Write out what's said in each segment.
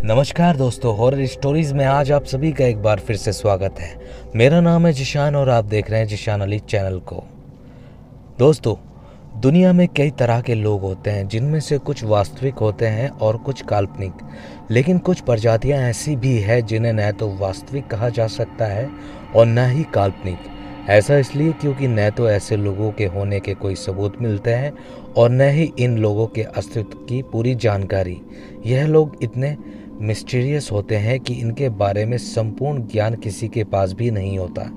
नमस्कार दोस्तों, horror stories में आज आप सभी का एक बार फिर से स्वागत है। मेरा नाम है जिशान और आप देख रहे हैं जिशान अली चैनल को। दोस्तों, दुनिया में कई तरह के लोग होते हैं, जिनमें से कुछ वास्तविक होते हैं और कुछ काल्पनिक। लेकिन कुछ प्रजातियां ऐसी भी हैं जिन्हें न तो वास्तविक कहा जा सकता है और न ही काल्पनिक। ऐसा इसलिए क्योंकि न तो ऐसे लोगों के होने के कोई सबूत मिलते हैं और न ही इन लोगों के अस्तित्व की पूरी जानकारी। यह लोग इतने मिस्टीरियस होते हैं कि इनके बारे में संपूर्ण ज्ञान किसी के पास भी नहीं होता।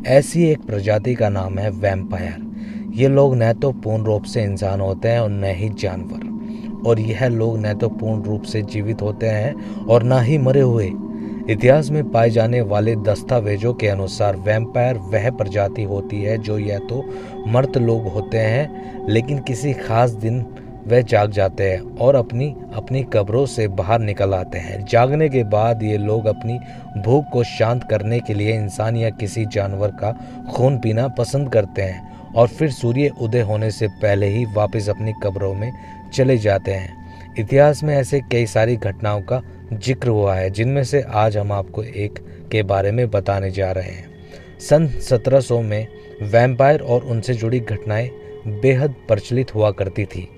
ऐसी एक प्रजाति का नाम है वैम्पायर। ये लोग न तो पूर्ण रूप से इंसान होते हैं और न ही जानवर, और यह लोग न तो पूर्ण रूप से जीवित होते हैं और न ही मरे हुए। इतिहास में पाए जाने वाले दस्तावेजों के अनुसार वैम्पायर वह प्रजाति होती है जो या तो मर्द लोग होते हैं, लेकिन किसी खास दिन वे जाग जाते हैं और अपनी कब्रों से बाहर निकल आते हैं। जागने के बाद ये लोग अपनी भूख को शांत करने के लिए इंसान या किसी जानवर का खून पीना पसंद करते हैं और फिर सूर्य उदय होने से पहले ही वापस अपनी कब्रों में चले जाते हैं। इतिहास में ऐसे कई सारी घटनाओं का जिक्र हुआ है, जिनमें से आज हम आपको एक के बारे में बताने जा रहे हैं। सन 1700 में वैम्पायर और उनसे जुड़ी घटनाएं बेहद प्रचलित हुआ करती थी।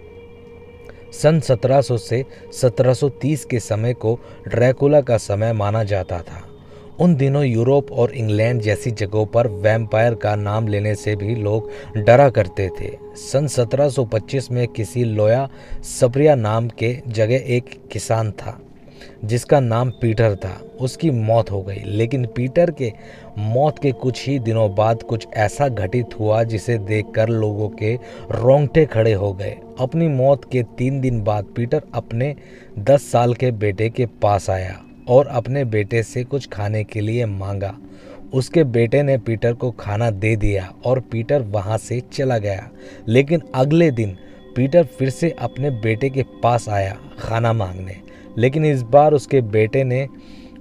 सन 1700 से 1730 के समय को ड्रैकुला का समय माना जाता था। उन दिनों यूरोप और इंग्लैंड जैसी जगहों पर वैम्पायर का नाम लेने से भी लोग डरा करते थे। सन 1725 में किसी लोया सब्रिया नाम के जगह एक किसान था जिसका नाम पीटर था। उसकी मौत हो गई, लेकिन पीटर के मौत के कुछ ही दिनों बाद कुछ ऐसा घटित हुआ जिसे देखकर लोगों के रोंगटे खड़े हो गए। अपनी मौत के 3 दिन बाद पीटर अपने 10 साल के बेटे के पास आया और अपने बेटे से कुछ खाने के लिए मांगा। उसके बेटे ने पीटर को खाना दे दिया और पीटर वहां से चला गया। लेकिन अगले दिन पीटर फिर से अपने बेटे के पास आया खाना मांगने, लेकिन इस बार उसके बेटे ने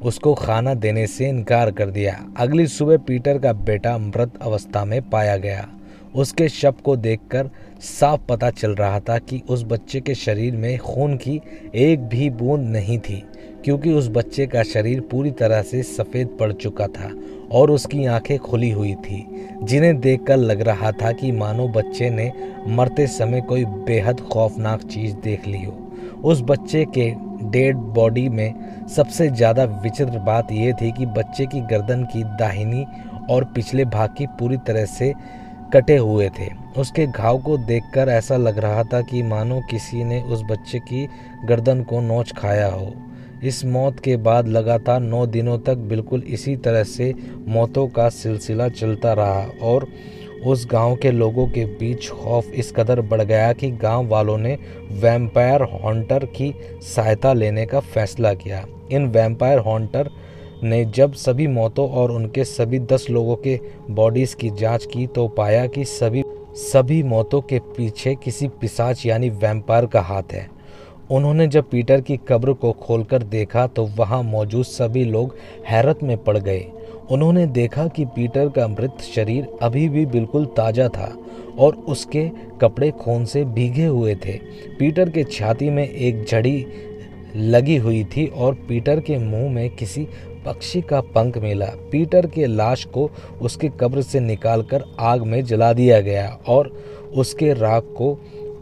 उसको खाना देने से इनकार कर दिया। अगली सुबह पीटर का बेटा मृत अवस्था में पाया गया। उसके शव को देखकर साफ पता चल रहा था कि उस बच्चे के शरीर में खून की एक भी बूंद नहीं थी, क्योंकि उस बच्चे का शरीर पूरी तरह से सफ़ेद पड़ चुका था और उसकी आंखें खुली हुई थी, जिन्हें देखकर लग रहा था कि मानो बच्चे ने मरते समय कोई बेहद खौफनाक चीज़ देख ली हो। उस बच्चे के डेड बॉडी में सबसे ज़्यादा विचित्र बात यह थी कि बच्चे की गर्दन की दाहिनी और पिछले भाग की पूरी तरह से कटे हुए थे। उसके घाव को देखकर ऐसा लग रहा था कि मानो किसी ने उस बच्चे की गर्दन को नोच खाया हो। इस मौत के बाद लगातार 9 दिनों तक बिल्कुल इसी तरह से मौतों का सिलसिला चलता रहा और उस गांव के लोगों के बीच खौफ इस कदर बढ़ गया कि गांव वालों ने वैम्पायर हॉन्टर की सहायता लेने का फैसला किया। इन वैम्पायर हॉन्टर ने जब सभी मौतों और उनके सभी 10 लोगों के बॉडीज़ की जांच की तो पाया कि सभी मौतों के पीछे किसी पिशाच यानी वैम्पायर का हाथ है। उन्होंने जब पीटर की कब्र को खोलकर देखा तो वहां मौजूद सभी लोग हैरत में पड़ गए। उन्होंने देखा कि पीटर का मृत शरीर अभी भी बिल्कुल ताज़ा था और उसके कपड़े खून से भीगे हुए थे। पीटर के छाती में एक झड़ी लगी हुई थी और पीटर के मुंह में किसी पक्षी का पंख मिला। पीटर के लाश को उसके कब्र से निकालकर आग में जला दिया गया और उसके राख को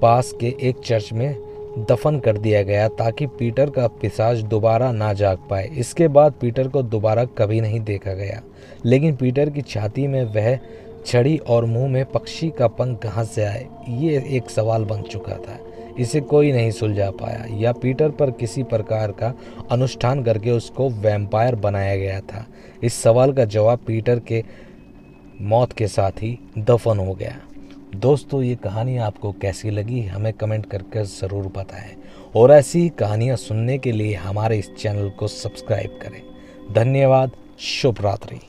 पास के एक चर्च में दफन कर दिया गया ताकि पीटर का पिशाच दोबारा ना जाग पाए। इसके बाद पीटर को दोबारा कभी नहीं देखा गया, लेकिन पीटर की छाती में वह छड़ी और मुंह में पक्षी का पंख कहाँ से आए, ये एक सवाल बन चुका था। इसे कोई नहीं सुलझा पाया या पीटर पर किसी प्रकार का अनुष्ठान करके उसको वैम्पायर बनाया गया था। इस सवाल का जवाब पीटर के मौत के साथ ही दफन हो गया। दोस्तों, ये कहानी आपको कैसी लगी हमें कमेंट करके ज़रूर बताएं और ऐसी कहानियाँ सुनने के लिए हमारे इस चैनल को सब्सक्राइब करें। धन्यवाद। शुभ रात्रि।